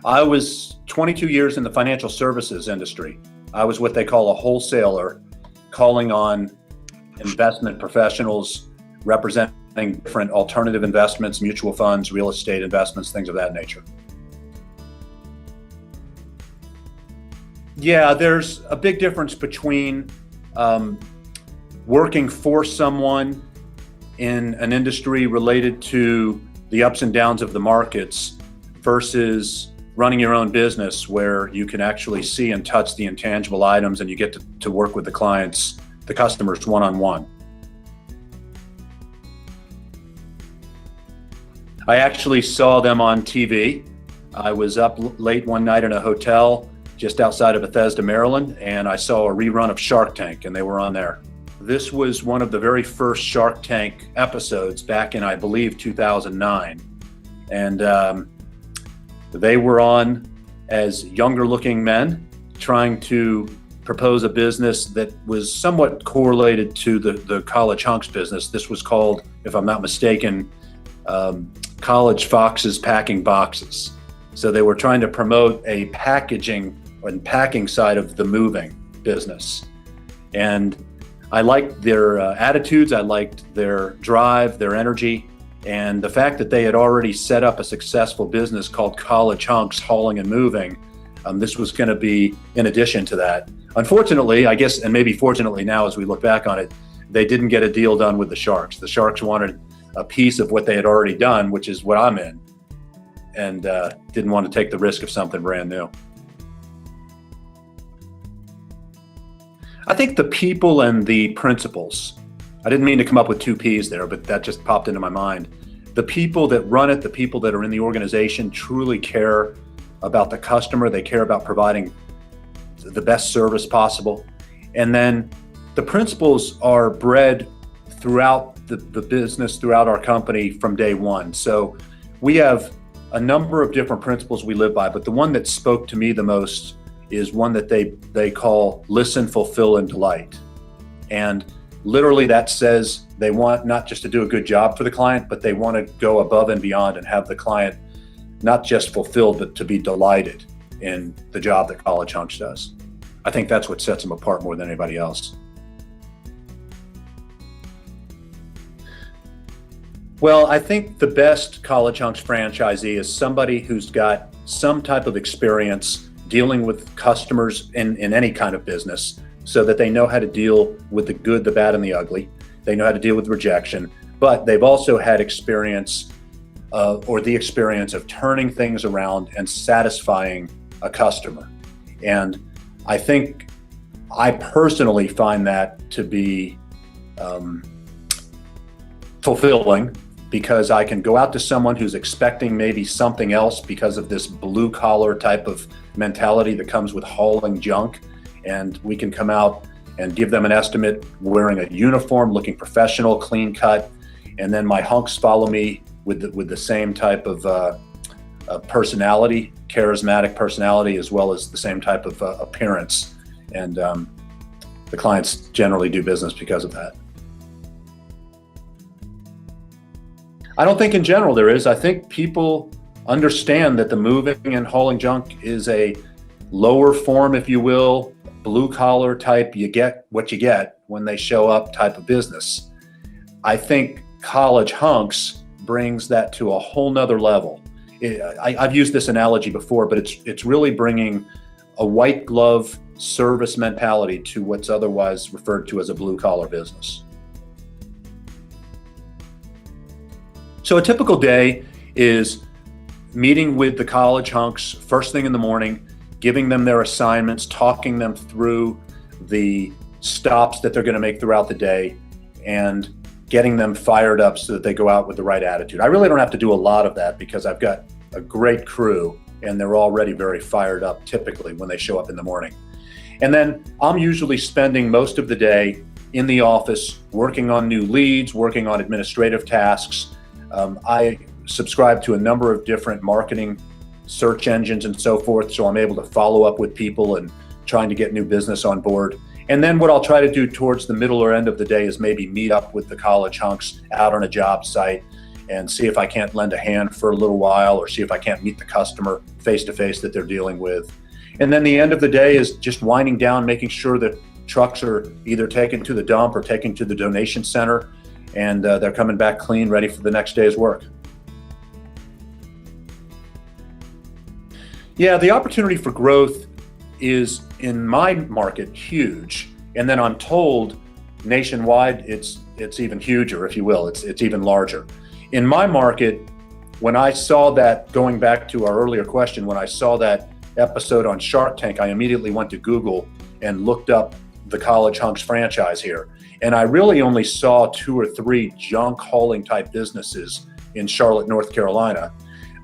I was 22 years in the financial services industry. I was what they call a wholesaler, calling on investment professionals representing different alternative investments, mutual funds, real estate investments, things of that nature. Yeah, there's a big difference between working for someone in an industry related to the ups and downs of the markets versus running your own business where you can actually see and touch the intangible items and you get to work with the clients, the customers one-on-one. I actually saw them on TV. I was up late one night in a hotel just outside of Bethesda, Maryland, and I saw a rerun of Shark Tank, and they were on there. This was one of the very first Shark Tank episodes back in, I believe, 2009. And they were on as younger looking men trying to propose a business that was somewhat correlated to the college hunks business. This was called, if I'm not mistaken, College Foxes Packing Boxes. So they were trying to promote a packaging and packing side of the moving business. And I liked their attitudes, I liked their drive, their energy, and the fact that they had already set up a successful business called College Hunks Hauling and Moving. This was going to be in addition to that. Unfortunately, I guess, and maybe fortunately now as we look back on it, they didn't get a deal done with the Sharks. The Sharks wanted a piece of what they had already done, which is what I'm in, and didn't want to take the risk of something brand new. I think the people and the principles. I didn't mean to come up with two P's there, but that just popped into my mind. The people that run it, the people that are in the organization truly care about the customer. They care about providing the best service possible. And then the principles are bred throughout the business, throughout our company from day one. So we have a number of different principles we live by, but the one that spoke to me the most is one that they call listen, fulfill, and delight. And literally that says they want not just to do a good job for the client, but they want to go above and beyond and have the client not just fulfilled, but to be delighted in the job that College Hunks does. I think that's what sets them apart more than anybody else. Well, I think the best College Hunks franchisee is somebody who's got some type of experience dealing with customers in any kind of business, so that they know how to deal with the good, the bad, and the ugly. They know how to deal with rejection, but they've also had experience or the experience of turning things around and satisfying a customer. And I think I personally find that to be fulfilling, because I can go out to someone who's expecting maybe something else because of this blue collar type of mentality that comes with hauling junk. And we can come out and give them an estimate wearing a uniform, looking professional, clean cut. And then my hunks follow me with the same type of personality, charismatic personality, as well as the same type of appearance. And the clients generally do business because of that. I don't think in general there is. I think people understand that the moving and hauling junk is a lower form, if you will, blue collar type, you get what you get when they show up type of business. I think College Hunks brings that to a whole nother level. I've used this analogy before, but it's really bringing a white glove service mentality to what's otherwise referred to as a blue collar business. So a typical day is meeting with the College Hunks first thing in the morning, giving them their assignments, talking them through the stops that they're going to make throughout the day, and getting them fired up so that they go out with the right attitude. I really don't have to do a lot of that because I've got a great crew and they're already very fired up typically when they show up in the morning. And then I'm usually spending most of the day in the office working on new leads, working on administrative tasks. I subscribe to a number of different marketing search engines and so forth, so I'm able to follow up with people and trying to get new business on board. And then what I'll try to do towards the middle or end of the day is maybe meet up with the college hunks out on a job site and see if I can't lend a hand for a little while, or see if I can't meet the customer face to face that they're dealing with. And then the end of the day is just winding down, making sure that trucks are either taken to the dump or taken to the donation center, and they're coming back clean, ready for the next day's work. Yeah, the opportunity for growth is, in my market, huge. And then I'm told nationwide it's even huger, if you will. It's even larger. In my market, when I saw that, going back to our earlier question, when I saw that episode on Shark Tank, I immediately went to Google and looked up the College Hunks franchise here. And I really only saw 2 or 3 junk hauling type businesses in Charlotte, North Carolina.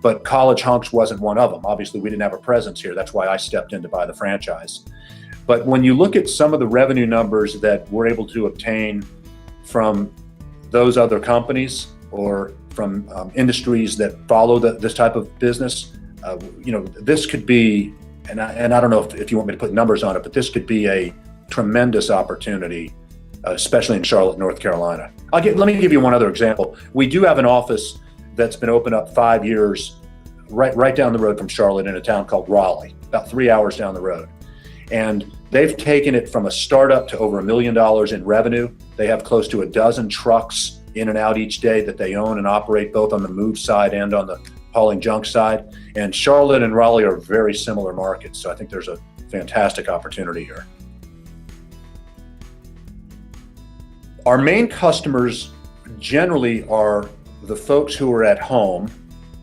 But College Hunks wasn't one of them. Obviously, we didn't have a presence here. That's why I stepped in to buy the franchise. But when you look at some of the revenue numbers that we're able to obtain from those other companies, or from industries that follow this type of business, this could be, and I don't know if you want me to put numbers on it, but this could be a tremendous opportunity, especially in Charlotte, North Carolina. Let me give you one other example. We do have an office that's been open up 5 years right down the road from Charlotte, in a town called Raleigh, about 3 hours down the road. And they've taken it from a startup to over $1 million in revenue. They have close to a dozen trucks in and out each day that they own and operate, both on the move side and on the hauling junk side. And Charlotte and Raleigh are very similar markets. So I think there's a fantastic opportunity here. Our main customers generally are the folks who are at home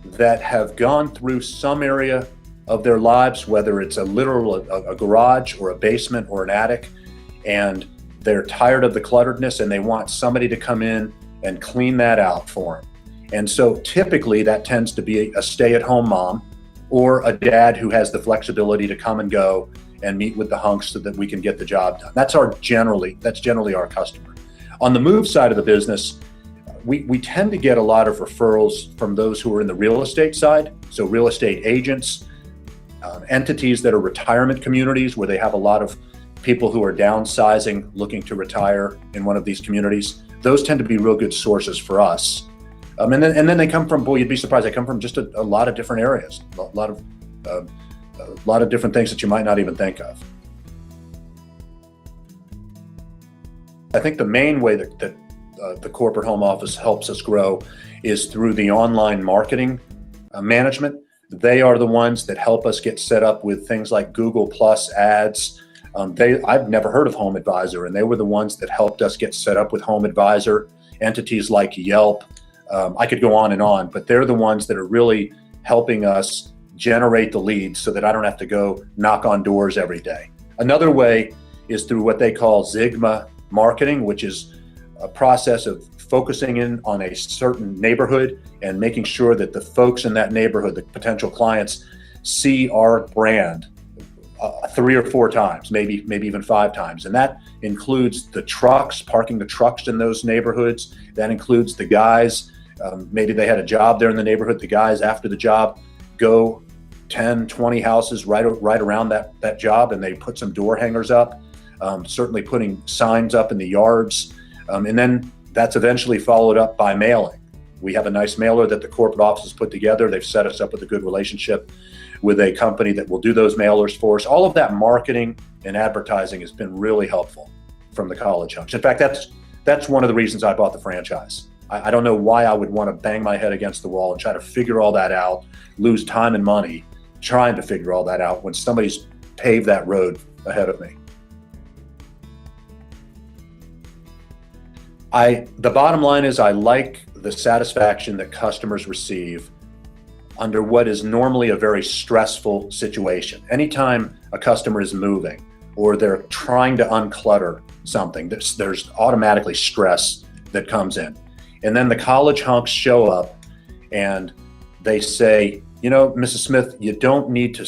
that have gone through some area of their lives, whether it's a garage or a basement or an attic, and they're tired of the clutteredness and they want somebody to come in and clean that out for them. And so typically that tends to be a stay-at-home mom or a dad who has the flexibility to come and go and meet with the hunks so that we can get the job done. That's generally our customer. On the move side of the business, we tend to get a lot of referrals from those who are in the real estate side. So real estate agents, entities that are retirement communities where they have a lot of people who are downsizing, looking to retire in one of these communities. Those tend to be real good sources for us. And then they come from, boy, you'd be surprised, they come from just a lot of different areas, a lot of different things that you might not even think of. I think the main way that the corporate home office helps us grow is through the online marketing management. They are the ones that help us get set up with things like Google Plus ads. I've never heard of Home Advisor, and they were the ones that helped us get set up with Home Advisor. Entities like Yelp, I could go on and on, but they're the ones that are really helping us generate the leads so that I don't have to go knock on doors every day. Another way is through what they call Zigma marketing, which is a process of focusing in on a certain neighborhood and making sure that the folks in that neighborhood, the potential clients, see our brand 3 or 4 times, maybe even 5 times. And that includes the trucks, parking the trucks in those neighborhoods. That includes the guys, maybe they had a job there in the neighborhood. The guys after the job go 10, 20 houses right around that job, and they put some door hangers up, certainly putting signs up in the yards. And then that's eventually followed up by mailing. We have a nice mailer that the corporate office has put together. They've set us up with a good relationship with a company that will do those mailers for us. All of that marketing and advertising has been really helpful from the College Hunks. In fact, that's one of the reasons I bought the franchise. I don't know why I would want to bang my head against the wall and try to figure all that out, lose time and money trying to figure all that out when somebody's paved that road ahead of me. The bottom line is I like the satisfaction that customers receive under what is normally a very stressful situation. Anytime a customer is moving or they're trying to unclutter something, there's automatically stress that comes in. And then the College Hunks show up and they say, Mrs. Smith, you don't need to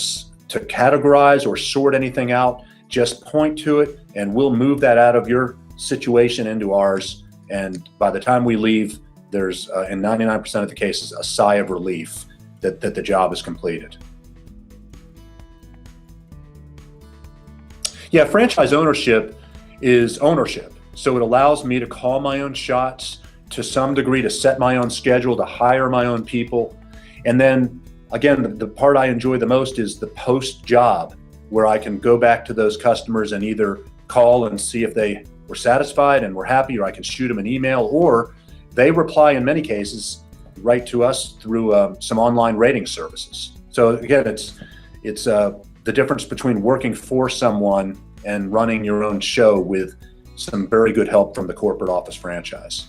categorize or sort anything out. Just point to it and we'll move that out of your situation into ours. And by the time we leave, there's, in 99% of the cases, a sigh of relief that the job is completed. Yeah, franchise ownership is ownership. So it allows me to call my own shots, to some degree, to set my own schedule, to hire my own people. And then again, the part I enjoy the most is the post job, where I can go back to those customers and either call and see if they were satisfied and were happy, or I can shoot them an email, or they reply in many cases right to us through some online rating services. So again, it's the difference between working for someone and running your own show with some very good help from the corporate office franchise.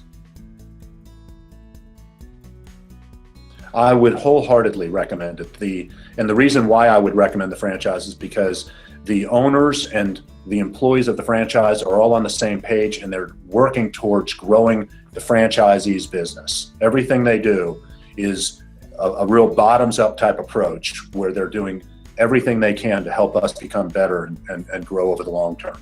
I would wholeheartedly recommend it. And the reason why I would recommend the franchise is because the owners and the employees of the franchise are all on the same page, and they're working towards growing the franchisee's business. Everything they do is a real bottoms-up type approach, where they're doing everything they can to help us become better and grow over the long term.